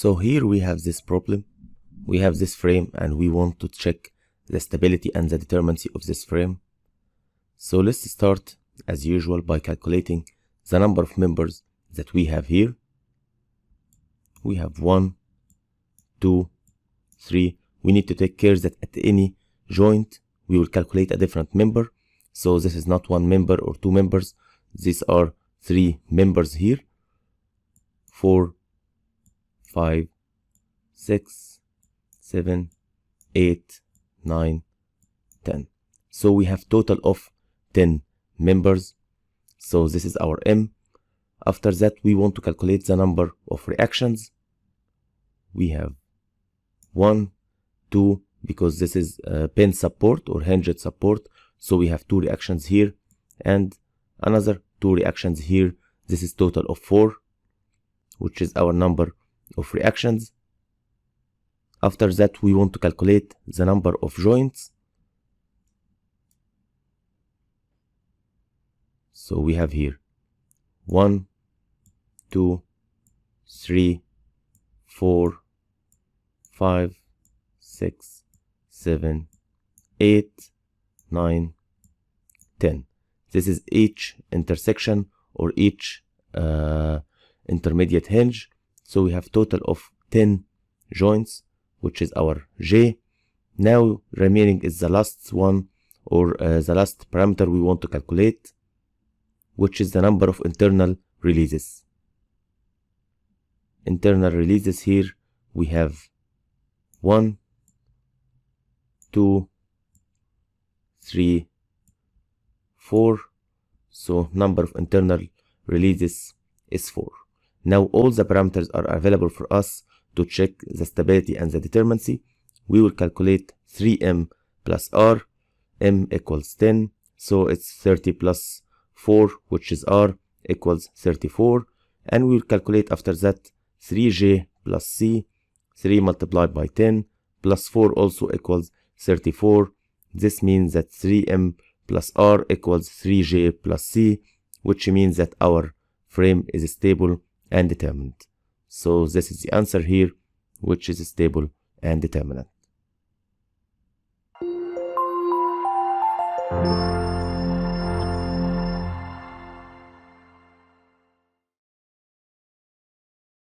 So here we have this problem. We have this frame and we want to check the stability and the determinacy of this frame. So let's start as usual by calculating the number of members that we have here. We have 1, 2, 3. We need to take care that at any joint we will calculate a different member. So this is not one member or two members. These are 3 members here. 4, 5, 6, 7, 8, 9, 10. So we have total of 10 members. So this is our M. After that, we want to calculate the number of reactions. We have 1, 2, because this is pin support or hinged support. So we have 2 reactions here and another 2 reactions here. This is total of 4, which is our number of reactions. After that, we want to calculate the number of joints. So we have here 1, 2, 3, 4, 5, 6, 7, 8, 9, 10. This is each intersection or each intermediate hinge. So we have total of 10 joints, which is our J. Now remaining is the last one or the last parameter we want to calculate, which is the number of internal releases. Internal releases here we have 1, 2, 3, 4. So number of internal releases is 4. Now all the parameters are available for us to check the stability and the determinacy. We will calculate 3M plus R. M equals 10, so it's 30 plus 4, which is R, equals 34. And we will calculate after that 3J plus C. 3 multiplied by 10 plus 4 also equals 34. This means that 3M plus R equals 3J plus C, which means that our frame is stable and determined. So this is the answer here, which is stable and determinate.